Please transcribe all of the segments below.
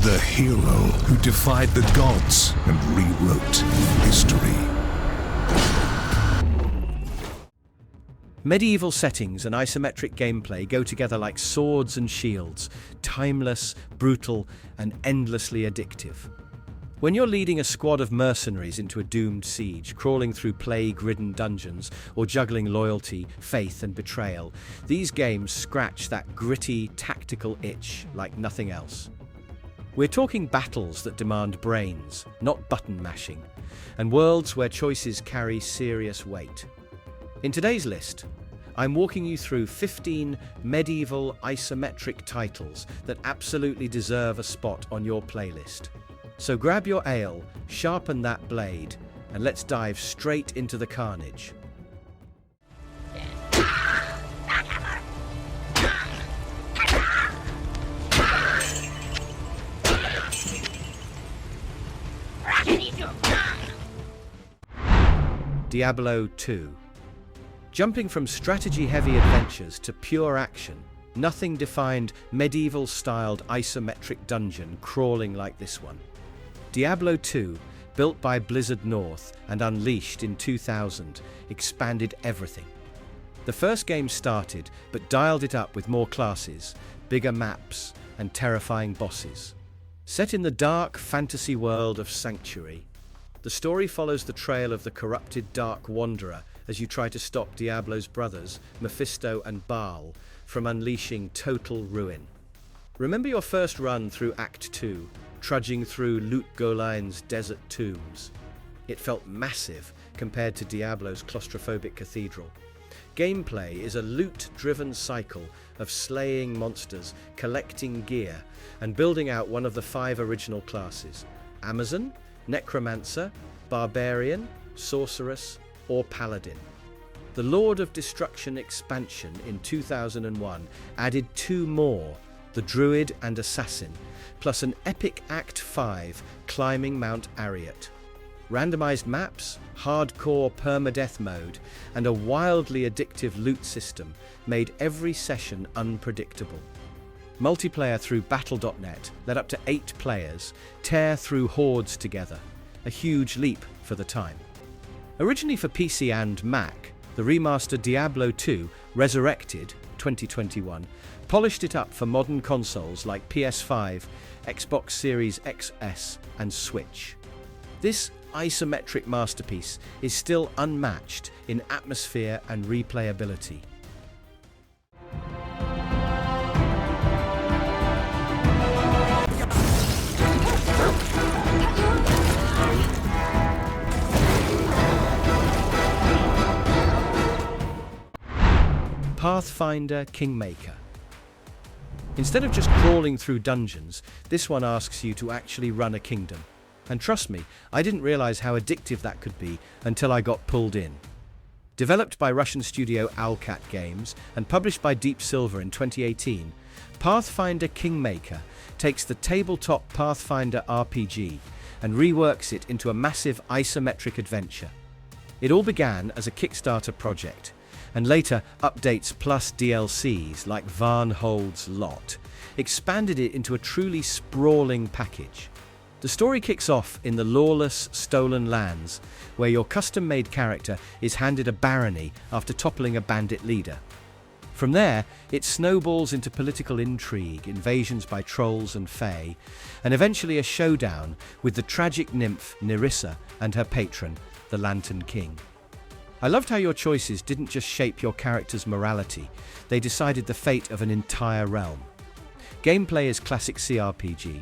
The hero who defied the gods and rewrote history. Medieval settings and isometric gameplay go together like swords and shields, timeless, brutal, and endlessly addictive. When you're leading a squad of mercenaries into a doomed siege, crawling through plague-ridden dungeons, or juggling loyalty, faith, and betrayal, these games scratch that gritty, tactical itch like nothing else. We're talking battles that demand brains, not button mashing, and worlds where choices carry serious weight. In today's list, I'm walking you through 15 medieval isometric titles that absolutely deserve a spot on your playlist. So grab your ale, sharpen that blade, and let's dive straight into the carnage. Diablo II. Jumping from strategy-heavy adventures to pure action, nothing defined medieval-styled isometric dungeon crawling like this one. Diablo II, built by Blizzard North and unleashed in 2000, expanded everything. The first game started, but dialed it up with more classes, bigger maps, and terrifying bosses. Set in the dark fantasy world of Sanctuary, the story follows the trail of the corrupted Dark Wanderer as you try to stop Diablo's brothers, Mephisto and Baal, from unleashing total ruin. Remember your first run through Act 2, trudging through Lut-Golin's desert tombs? It felt massive compared to Diablo's claustrophobic cathedral. Gameplay is a loot-driven cycle of slaying monsters, collecting gear, and building out one of the 5 original classes: Amazon, Necromancer, Barbarian, Sorceress, or Paladin. The Lord of Destruction expansion in 2001 added 2 more, the Druid and Assassin, plus an epic Act 5 climbing Mount Ariat. Randomized maps, hardcore permadeath mode, and a wildly addictive loot system made every session unpredictable. Multiplayer through Battle.net let up to 8 players tear through hordes together, a huge leap for the time. Originally for PC and Mac, the remastered Diablo II, Resurrected 2021, polished it up for modern consoles like PS5, Xbox Series XS, and Switch. This isometric masterpiece is still unmatched in atmosphere and replayability. Pathfinder Kingmaker. Instead of just crawling through dungeons, this one asks you to actually run a kingdom. And trust me, I didn't realize how addictive that could be until I got pulled in. Developed by Russian studio Owlcat Games and published by Deep Silver in 2018, Pathfinder Kingmaker takes the tabletop Pathfinder RPG and reworks it into a massive isometric adventure. It all began as a Kickstarter project, and later updates plus DLCs like Varnhold's Lot expanded it into a truly sprawling package. The story kicks off in the lawless, stolen lands, where your custom-made character is handed a barony after toppling a bandit leader. From there, it snowballs into political intrigue, invasions by trolls and fae, and eventually a showdown with the tragic nymph Nerissa and her patron, the Lantern King. I loved how your choices didn't just shape your character's morality, they decided the fate of an entire realm. Gameplay is classic CRPG,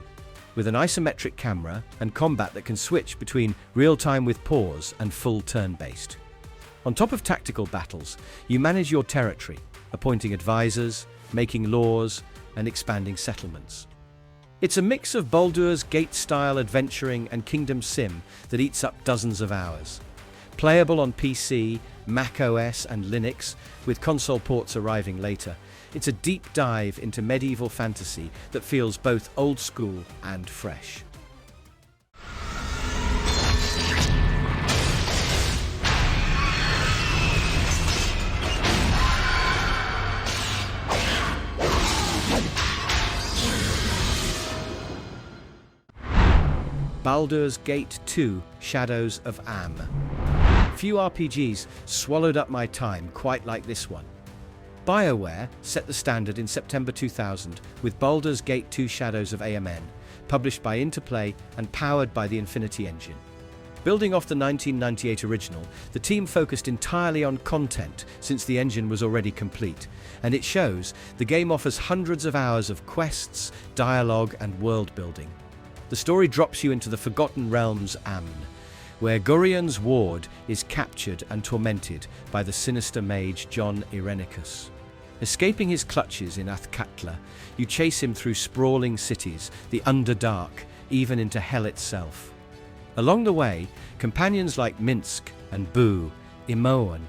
with an isometric camera and combat that can switch between real-time with pause and full turn-based. On top of tactical battles, you manage your territory, appointing advisors, making laws, and expanding settlements. It's a mix of Baldur's Gate-style adventuring and Kingdom Sim that eats up dozens of hours. Playable on PC, Mac OS, and Linux, with console ports arriving later, it's a deep dive into medieval fantasy that feels both old school and fresh. Baldur's Gate 2: Shadows of Am. Few RPGs swallowed up my time quite like this one. BioWare set the standard in September 2000 with Baldur's Gate 2: Shadows of Amn, published by Interplay and powered by the Infinity engine. Building off the 1998 original, the team focused entirely on content since the engine was already complete, and it shows. The game offers hundreds of hours of quests, dialogue, and world building. The story drops you into the Forgotten Realms Amn, where Gurion's ward is captured and tormented by the sinister mage John Irenicus. Escaping his clutches in Athkatla, you chase him through sprawling cities, the Underdark, even into hell itself. Along the way, companions like Minsk and Boo, Imoen,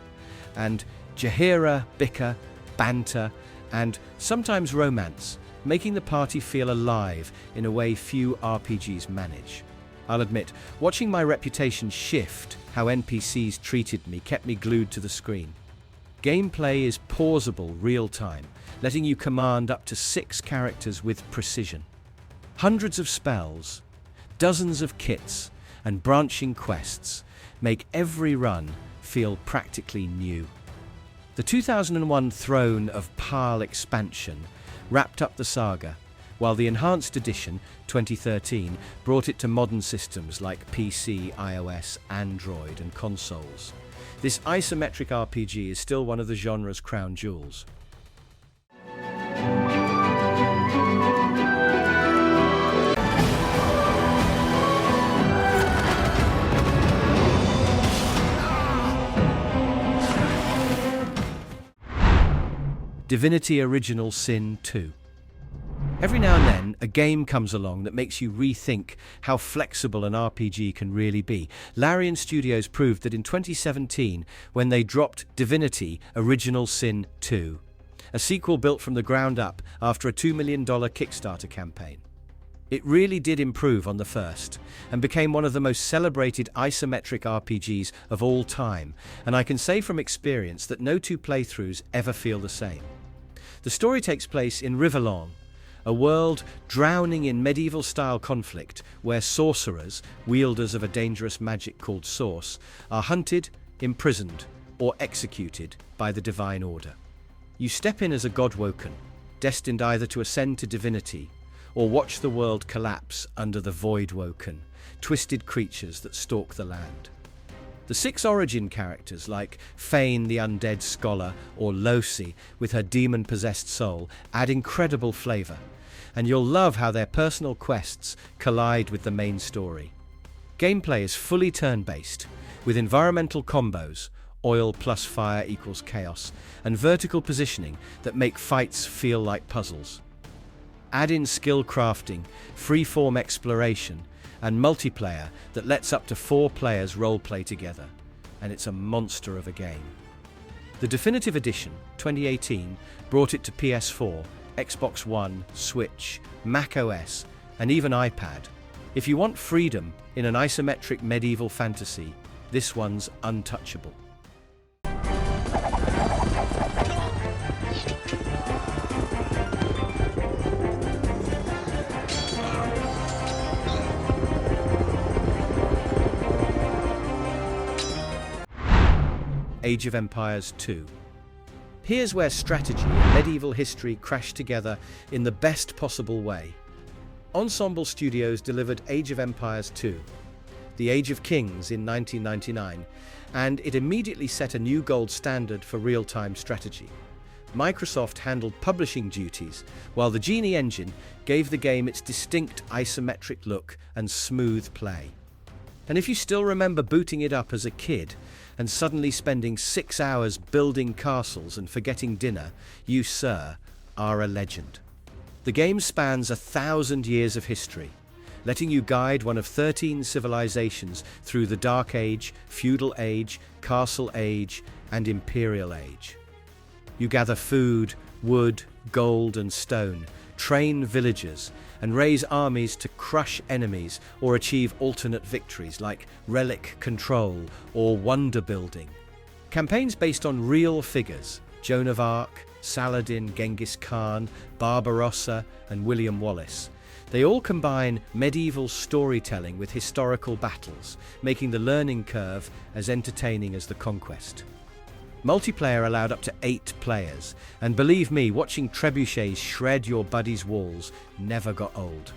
and Jaheira bicker, banter, and sometimes romance, making the party feel alive in a way few RPGs manage. I'll admit, watching my reputation shift, how NPCs treated me, kept me glued to the screen. Gameplay is pausable real-time, letting you command up to 6 characters with precision. Hundreds of spells, dozens of kits, and branching quests make every run feel practically new. The 2001 Throne of Pile expansion wrapped up the saga, while the Enhanced Edition 2013 brought it to modern systems like PC, iOS, Android, and consoles. This isometric RPG is still one of the genre's crown jewels. Divinity Original Sin 2. Every now and then, a game comes along that makes you rethink how flexible an RPG can really be. Larian Studios proved that in 2017 when they dropped Divinity Original Sin 2, a sequel built from the ground up after a $2 million Kickstarter campaign. It really did improve on the first, and became one of the most celebrated isometric RPGs of all time, and I can say from experience that no 2 playthroughs ever feel the same. The story takes place in Rivellon, a world drowning in medieval-style conflict where sorcerers, wielders of a dangerous magic called Source, are hunted, imprisoned, or executed by the Divine Order. You step in as a Godwoken, destined either to ascend to divinity or watch the world collapse under the Voidwoken, twisted creatures that stalk the land. The 6 origin characters like Fane the Undead Scholar or Losi with her demon-possessed soul add incredible flavour, and you'll love how their personal quests collide with the main story. Gameplay is fully turn-based, with environmental combos, oil plus fire equals chaos, and vertical positioning that make fights feel like puzzles. Add in skill crafting, free-form exploration, and multiplayer that lets up to 4 players roleplay together, and it's a monster of a game. The Definitive Edition 2018 brought it to PS4, Xbox One, Switch, Mac OS, and even iPad. If you want freedom in an isometric medieval fantasy, this one's untouchable. Age of Empires 2. Here's where strategy and medieval history crash together in the best possible way. Ensemble Studios delivered Age of Empires 2, The Age of Kings in 1999, and it immediately set a new gold standard for real-time strategy. Microsoft handled publishing duties, while the Genie engine gave the game its distinct isometric look and smooth play. And if you still remember booting it up as a kid and suddenly spending 6 hours building castles and forgetting dinner, you, sir, are a legend. The game spans 1,000 years of history, letting you guide one of 13 civilizations through the Dark Age, Feudal Age, Castle Age, and Imperial Age. You gather food, wood, gold, and stone, train villagers, and raise armies to crush enemies or achieve alternate victories like relic control or wonder building. Campaigns based on real figures, Joan of Arc, Saladin, Genghis Khan, Barbarossa, and William Wallace. They all combine medieval storytelling with historical battles, making the learning curve as entertaining as the conquest. Multiplayer allowed up to 8 players, and believe me, watching trebuchets shred your buddy's walls never got old.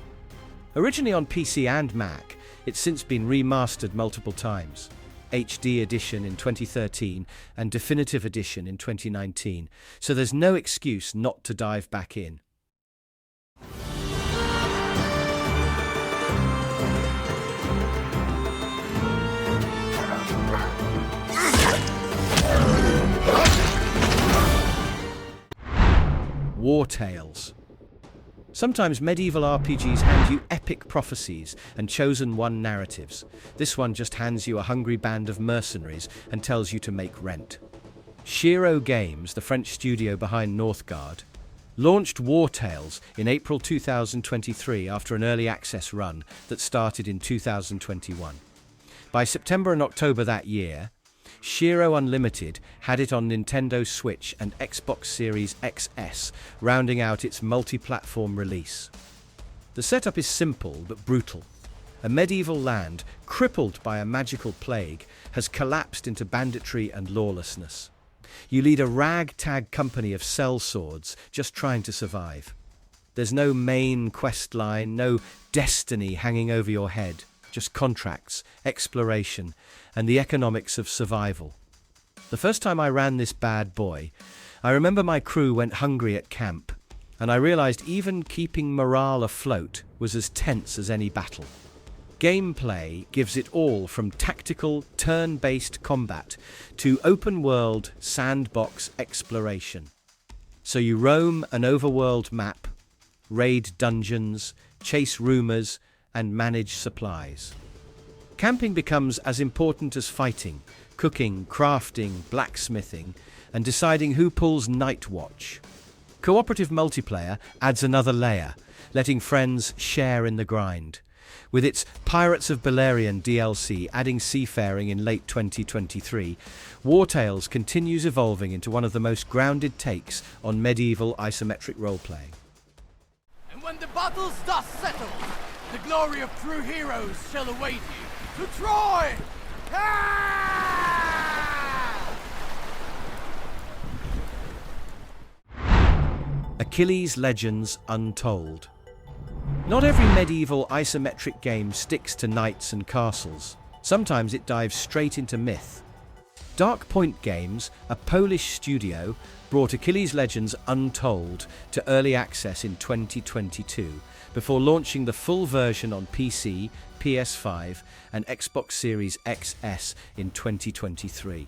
Originally on PC and Mac, it's since been remastered multiple times. HD edition in 2013 and definitive edition in 2019, so there's no excuse not to dive back in. Wartales. Sometimes medieval RPGs hand you epic prophecies and chosen one narratives. This one just hands you a hungry band of mercenaries and tells you to make rent. Shiro Games, the French studio behind Northgard, launched Wartales in April 2023 after an early access run that started in 2021. By September and October that year, Shiro Unlimited had it on Nintendo Switch and Xbox Series XS, rounding out its multi-platform release. The setup is simple but brutal. A medieval land, crippled by a magical plague, has collapsed into banditry and lawlessness. You lead a ragtag company of sellswords just trying to survive. There's no main quest line, no destiny hanging over your head. Just contracts, exploration, and the economics of survival. The first time I ran this bad boy, I remember my crew went hungry at camp, and I realized even keeping morale afloat was as tense as any battle. Gameplay gives it all from tactical, turn-based combat to open-world, sandbox exploration. So you roam an overworld map, raid dungeons, chase rumors, and manage supplies. Camping becomes as important as fighting, cooking, crafting, blacksmithing, and deciding who pulls night watch. Cooperative multiplayer adds another layer, letting friends share in the grind. With its Pirates of Beleriand DLC adding seafaring in late 2023, Wartales continues evolving into one of the most grounded takes on medieval isometric role-playing. And when the battle's dust settles, the glory of true heroes shall await you. To Troy! Achilles Legends Untold. Not every medieval isometric game sticks to knights and castles. Sometimes it dives straight into myth. Dark Point Games, a Polish studio, brought Achilles Legends Untold to early access in 2022, before launching the full version on PC, PS5, and Xbox Series XS in 2023.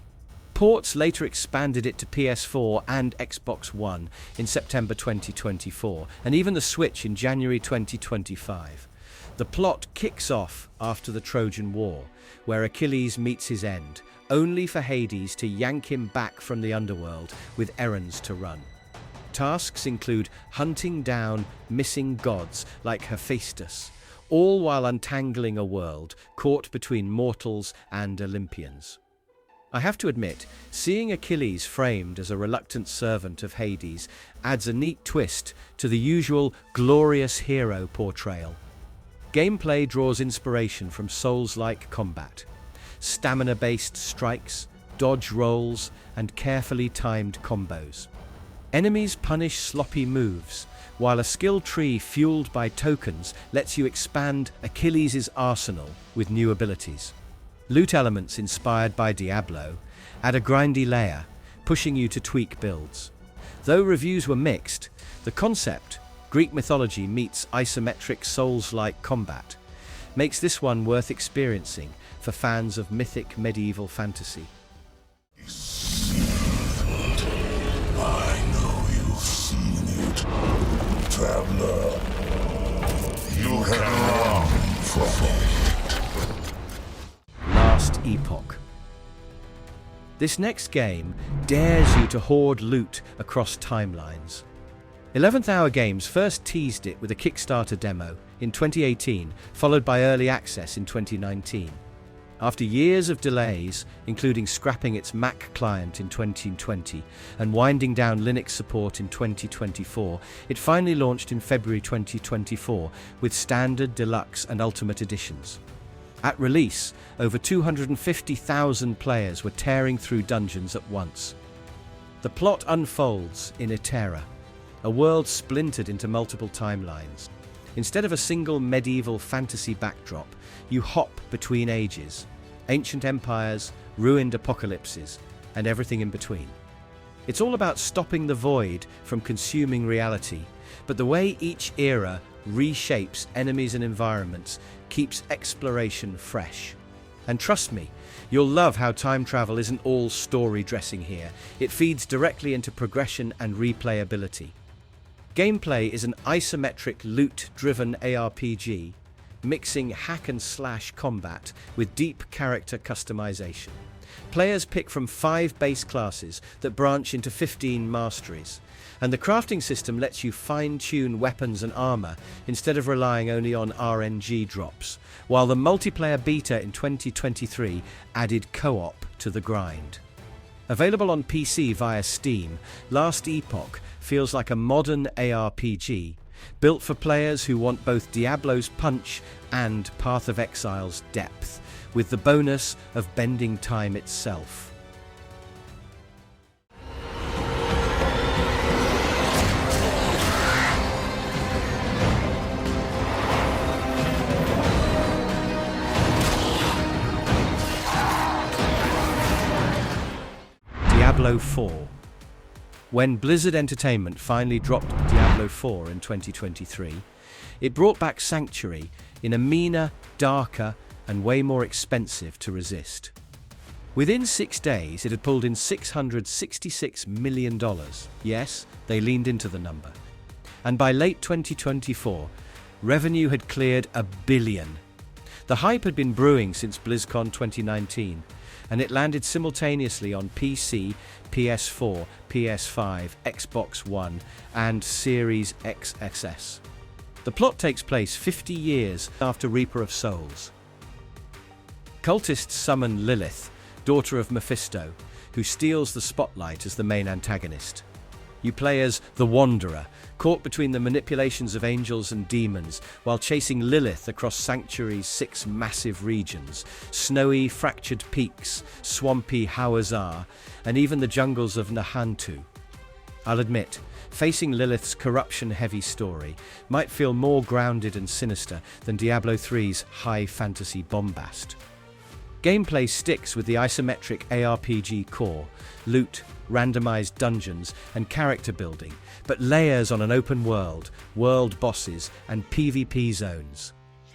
Ports later expanded it to PS4 and Xbox One in September 2024, and even the Switch in January 2025. The plot kicks off after the Trojan War, where Achilles meets his end, only for Hades to yank him back from the underworld with errands to run. Tasks include hunting down missing gods like Hephaestus, all while untangling a world caught between mortals and Olympians. I have to admit, seeing Achilles framed as a reluctant servant of Hades adds a neat twist to the usual glorious hero portrayal. Gameplay draws inspiration from Souls-like combat, stamina-based strikes, dodge rolls, and carefully timed combos. Enemies punish sloppy moves, while a skill tree fueled by tokens lets you expand Achilles' arsenal with new abilities. Loot elements inspired by Diablo add a grindy layer, pushing you to tweak builds. Though reviews were mixed, the concept, Greek mythology meets isometric Souls-like combat, makes this one worth experiencing for fans of mythic medieval fantasy. I know you've seen it, traveler. You can run from it. Last Epoch. This next game dares you to hoard loot across timelines. 11th Hour Games first teased it with a Kickstarter demo in 2018, followed by early access in 2019. After years of delays, including scrapping its Mac client in 2020 and winding down Linux support in 2024, it finally launched in February 2024 with Standard, Deluxe and Ultimate editions. At release, over 250,000 players were tearing through dungeons at once. The plot unfolds in Etera, a world splintered into multiple timelines. Instead of a single medieval fantasy backdrop, you hop between ages, ancient empires, ruined apocalypses, and everything in between. It's all about stopping the void from consuming reality, but the way each era reshapes enemies and environments keeps exploration fresh. And trust me, you'll love how time travel isn't all story dressing here. It feeds directly into progression and replayability. Gameplay is an isometric loot-driven ARPG, mixing hack-and-slash combat with deep character customization. Players pick from 5 base classes that branch into 15 masteries, and the crafting system lets you fine-tune weapons and armor instead of relying only on RNG drops, while the multiplayer beta in 2023 added co-op to the grind. Available on PC via Steam, Last Epoch feels like a modern ARPG, built for players who want both Diablo's punch and Path of Exile's depth, with the bonus of bending time itself. Diablo IV. When Blizzard Entertainment finally dropped Diablo IV in 2023, it brought back Sanctuary in a meaner, darker, and way more expensive to resist. Within 6 days, it had pulled in $666 million. Yes, they leaned into the number. And by late 2024, revenue had cleared $1 billion. The hype had been brewing since BlizzCon 2019, and it landed simultaneously on PC, PS4, PS5, Xbox One, and Series XS. The plot takes place 50 years after Reaper of Souls. Cultists summon Lilith, daughter of Mephisto, who steals the spotlight as the main antagonist. You play as the Wanderer, caught between the manipulations of angels and demons, while chasing Lilith across Sanctuary's 6 massive regions, snowy, fractured peaks, swampy Hawazar, and even the jungles of Nahantu. I'll admit, facing Lilith's corruption-heavy story might feel more grounded and sinister than Diablo III's high fantasy bombast. Gameplay sticks with the isometric ARPG core, loot, randomized dungeons, and character building, but layers on an open world, world bosses, and PvP zones.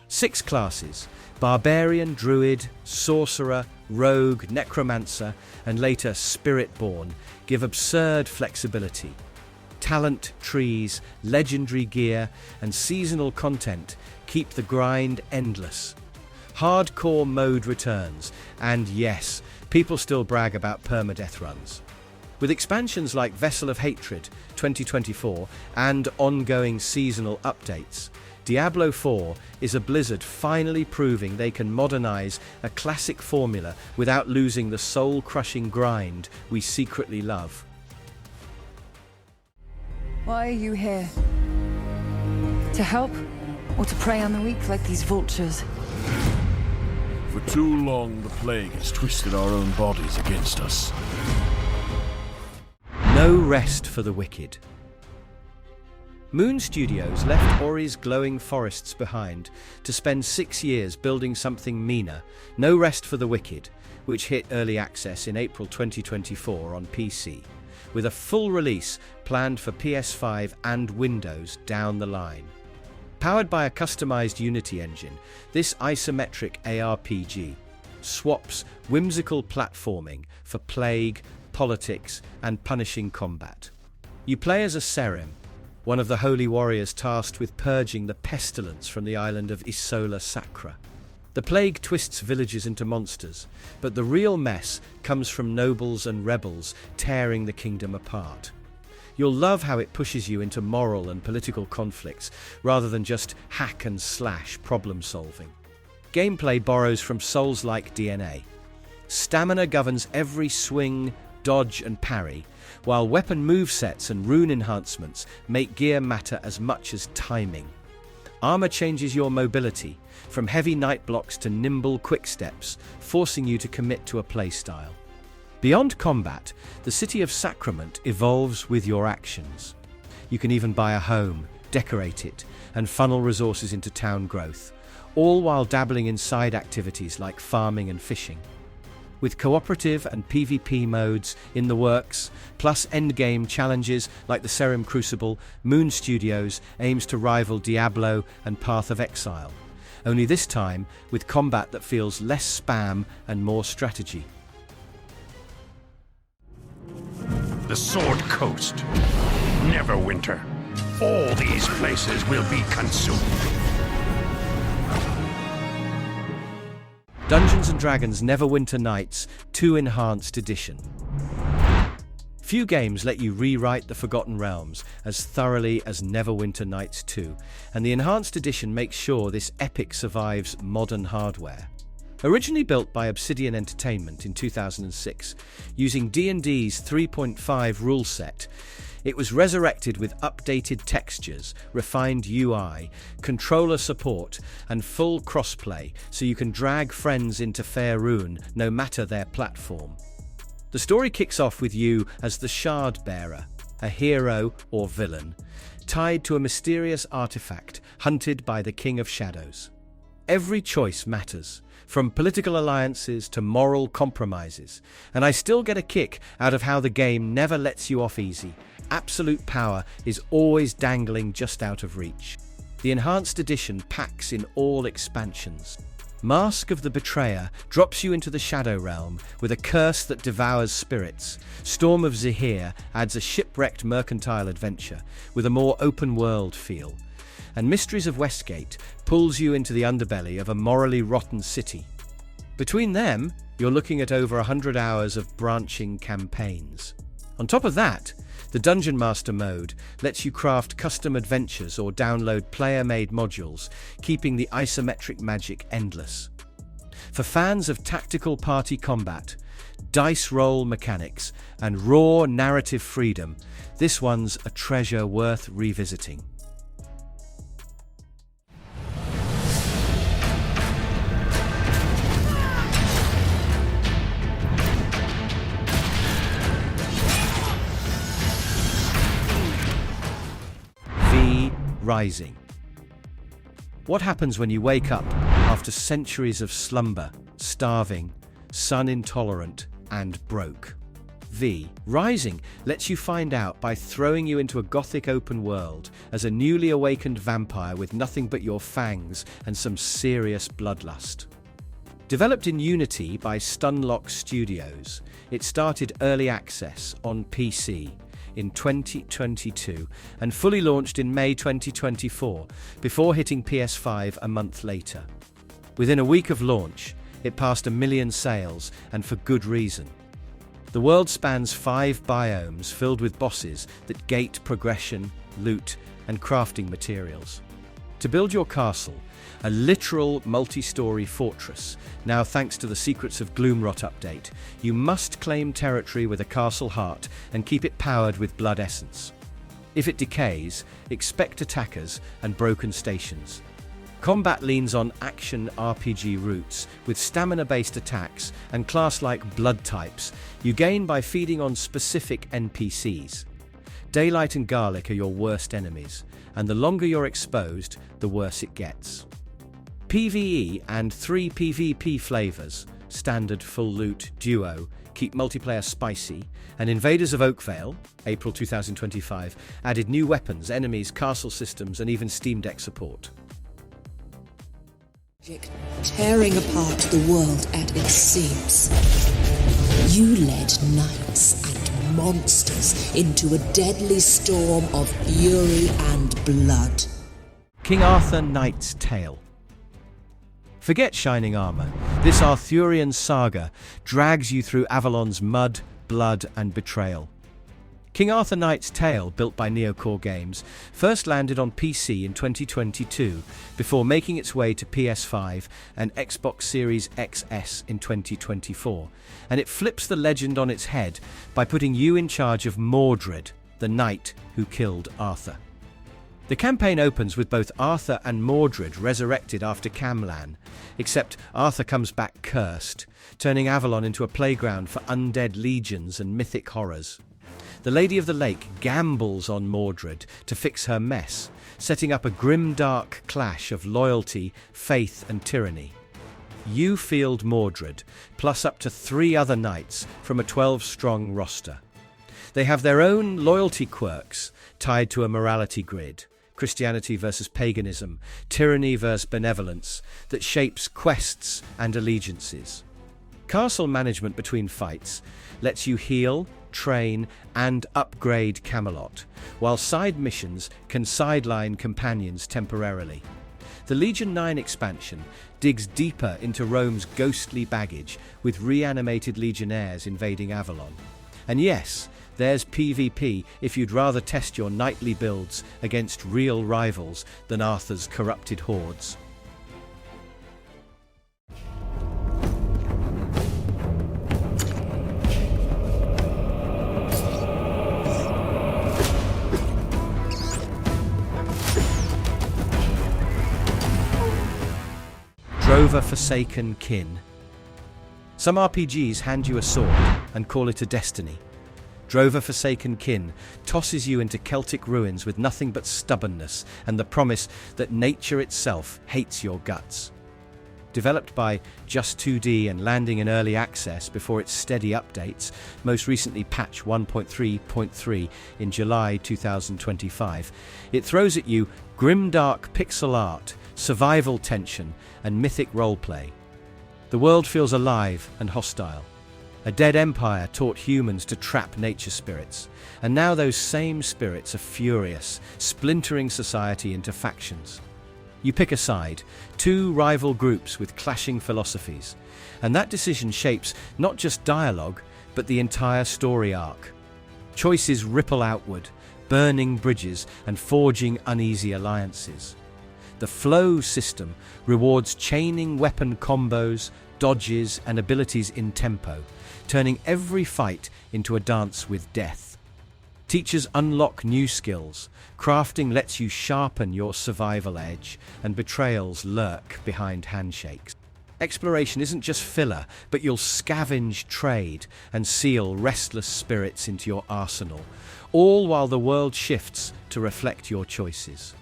6 classes: Barbarian, Druid, Sorcerer, Rogue, Necromancer, and later Spiritborn, give absurd flexibility. Talent trees, legendary gear, and seasonal content keep the grind endless. Hardcore mode returns, and yes, people still brag about permadeath runs. With expansions like Vessel of Hatred 2024 and ongoing seasonal updates, Diablo IV is a Blizzard finally proving they can modernize a classic formula without losing the soul-crushing grind we secretly love. Why are you here? To help? Or to prey on the weak like these vultures? For too long, the plague has twisted our own bodies against us. No rest for the wicked. Moon Studios left Ori's glowing forests behind to spend 6 years building something meaner, No Rest for the Wicked, which hit early access in April 2024 on PC, with a full release planned for PS5 and Windows down the line. Powered by a customized Unity engine, this isometric ARPG swaps whimsical platforming for plague, politics, and punishing combat. You play as a Serim, one of the holy warriors tasked with purging the pestilence from the island of Isola Sacra. The plague twists villages into monsters, but the real mess comes from nobles and rebels tearing the kingdom apart. You'll love how it pushes you into moral and political conflicts rather than just hack and slash problem solving. gameplay borrows from Souls-like DNA. Stamina governs every swing, dodge and parry, while weapon movesets and rune enhancements make gear matter as much as timing. Armor changes your mobility, from heavy night blocks to nimble quick steps, forcing you to commit to a playstyle. Beyond combat, the City of Sacrament evolves with your actions. You can even buy a home, decorate it, and funnel resources into town growth, all while dabbling in side activities like farming and fishing. With cooperative and PvP modes in the works, plus endgame challenges like the Serim Crucible, Moon Studios aims to rival Diablo and Path of Exile, only this time with combat that feels less spam and more strategy. The Sword Coast, Neverwinter. All these places will be consumed. Dungeons & Dragons Neverwinter Nights 2 Enhanced Edition. Few games let you rewrite the Forgotten Realms as thoroughly as Neverwinter Nights 2, and the Enhanced Edition makes sure this epic survives modern hardware. Originally built by Obsidian Entertainment in 2006, using D&D's 3.5 rule set, it was resurrected with updated textures, refined UI, controller support, and full crossplay, so you can drag friends into Faerun no matter their platform. The story kicks off with you as the Shard Bearer, a hero or villain, tied to a mysterious artifact hunted by the King of Shadows. Every choice matters, from political alliances to moral compromises, and I still get a kick out of how the game never lets you off easy. Absolute power is always dangling just out of reach. The Enhanced Edition packs in all expansions. Mask of the Betrayer drops you into the Shadow Realm with a curse that devours spirits. Storm of Zahir adds a shipwrecked mercantile adventure with a more open-world feel. And Mysteries of Westgate pulls you into the underbelly of a morally rotten city. Between them, you're looking at over 100 hours of branching campaigns. On top of that, the Dungeon Master mode lets you craft custom adventures or download player-made modules, keeping the isometric magic endless. For fans of tactical party combat, dice roll mechanics, and raw narrative freedom, this one's a treasure worth revisiting. Rising. What happens when you wake up after centuries of slumber, starving, sun intolerant, and broke? V. Rising lets you find out by throwing you into a gothic open world as a newly awakened vampire with nothing but your fangs and some serious bloodlust. Developed in Unity by Stunlock Studios, it started early access on PC in 2022 and fully launched in May 2024 before hitting PS5 a month later. Within a week of launch, it passed 1 million sales, and for good reason. The world spans 5 biomes filled with bosses that gate progression, loot, and crafting materials. To build your castle, a literal multi-story fortress, now thanks to the Secrets of Gloomrot update, you must claim territory with a castle heart and keep it powered with blood essence. If it decays, expect attackers and broken stations. Combat leans on action RPG roots, with stamina-based attacks and class-like blood types you gain by feeding on specific NPCs. Daylight and Garlic are your worst enemies, and the longer you're exposed, the worse it gets. PvE and 3 PvP flavors, Standard, Full Loot, Duo, keep multiplayer spicy, and Invaders of Oakvale, April 2025, added new weapons, enemies, castle systems, and even Steam Deck support. Tearing apart the world at its seams. You led knights and monsters into a deadly storm of fury and blood. King Arthur Knight's Tale. Forget shining armor. This Arthurian saga drags you through Avalon's mud, blood, and betrayal. King Arthur Knight's Tale, built by Neocore Games, first landed on PC in 2022 before making its way to PS5 and Xbox Series XS in 2024, and it flips the legend on its head by putting you in charge of Mordred, the knight who killed Arthur. The campaign opens with both Arthur and Mordred resurrected after Camlan, except Arthur comes back cursed, turning Avalon into a playground for undead legions and mythic horrors. The Lady of the Lake gambles on Mordred to fix her mess, setting up a grim-dark clash of loyalty, faith and tyranny. You field Mordred, plus up to 3 other knights from a 12-strong roster. They have their own loyalty quirks tied to a morality grid, Christianity versus paganism, tyranny versus benevolence, that shapes quests and allegiances. Castle management between fights lets you heal, train, and upgrade Camelot, while side missions can sideline companions temporarily. The Legion 9 expansion digs deeper into Rome's ghostly baggage, with reanimated legionnaires invading Avalon. And yes, there's PvP if you'd rather test your knightly builds against real rivals than Arthur's corrupted hordes. Drova Forsaken Kin. Some RPGs hand you a sword and call it a destiny. Drova Forsaken Kin tosses you into Celtic ruins with nothing but stubbornness and the promise that nature itself hates your guts. Developed by Just 2D and landing in early access before its steady updates, most recently patch 1.3.3 in July 2025, it throws at you grimdark pixel art, survival tension, and mythic roleplay. The world feels alive and hostile. A dead empire taught humans to trap nature spirits, and now those same spirits are furious, splintering society into factions. You pick a side, 2 rival groups with clashing philosophies, and that decision shapes not just dialogue, but the entire story arc. Choices ripple outward, burning bridges and forging uneasy alliances. The flow system rewards chaining weapon combos, dodges, and abilities in tempo, turning every fight into a dance with death. Teachers unlock new skills, crafting lets you sharpen your survival edge, and betrayals lurk behind handshakes. Exploration isn't just filler, but you'll scavenge trade and seal restless spirits into your arsenal, all while the world shifts to reflect your choices.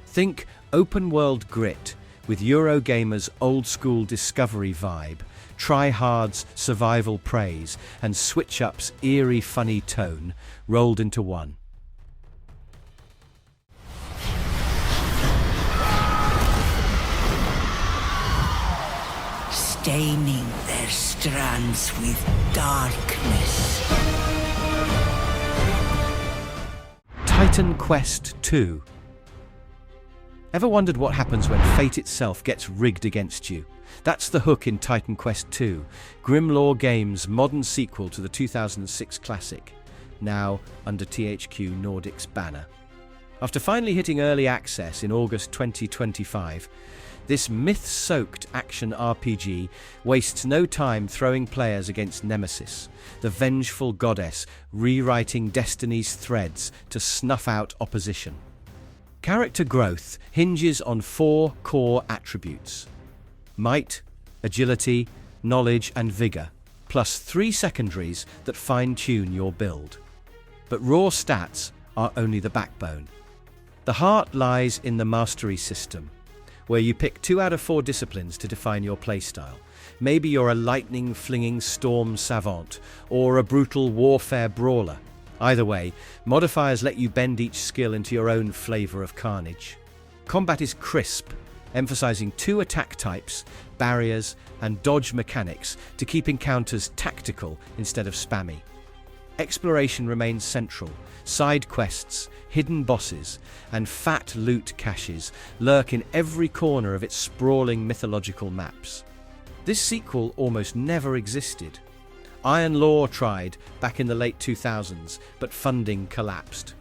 Think open-world grit with Eurogamer's old-school discovery vibe, try-hard's survival praise, and switch-up's eerie funny tone rolled into one. Staining their strands with darkness. Titan Quest II. Ever wondered what happens when fate itself gets rigged against you? That's the hook in Titan Quest II, Grimlore Games' modern sequel to the 2006 classic, now under THQ Nordic's banner. After finally hitting early access in August 2025, this myth-soaked action RPG wastes no time throwing players against Nemesis, the vengeful goddess rewriting destiny's threads to snuff out opposition. Character growth hinges on 4 core attributes: might, agility, knowledge, and vigor, plus 3 secondaries that fine-tune your build. But raw stats are only the backbone. The heart lies in the mastery system, where you pick 2 out of 4 disciplines to define your playstyle. Maybe you're a lightning-flinging storm savant, or a brutal warfare brawler. Either way, modifiers let you bend each skill into your own flavor of carnage. Combat is crisp, emphasizing 2 attack types, barriers, and dodge mechanics to keep encounters tactical instead of spammy. Exploration remains central. Side quests, hidden bosses, and fat loot caches lurk in every corner of its sprawling mythological maps. This sequel almost never existed. Iron Law tried back in the late 2000s, but funding collapsed.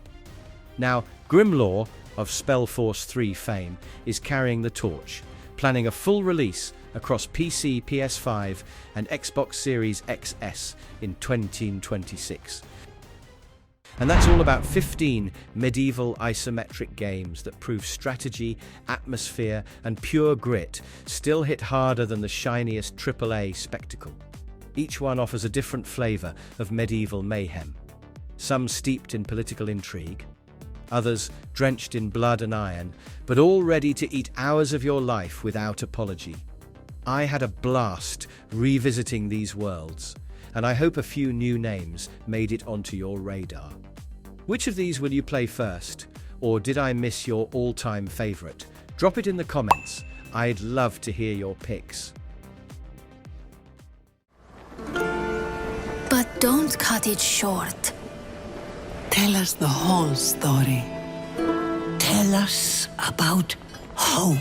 Now, Grimlaw of Spellforce 3 fame is carrying the torch, planning a full release across PC, PS5 and Xbox Series XS in 2026. And that's all about 15 medieval isometric games that prove strategy, atmosphere and pure grit still hit harder than the shiniest AAA spectacle. Each one offers a different flavour of medieval mayhem, some steeped in political intrigue, others drenched in blood and iron, but all ready to eat hours of your life without apology. I had a blast revisiting these worlds, and I hope a few new names made it onto your radar. Which of these will you play first? Or did I miss your all-time favourite? Drop it in the comments. I'd love to hear your picks. But don't cut it short. Tell us the whole story. Tell us about hope.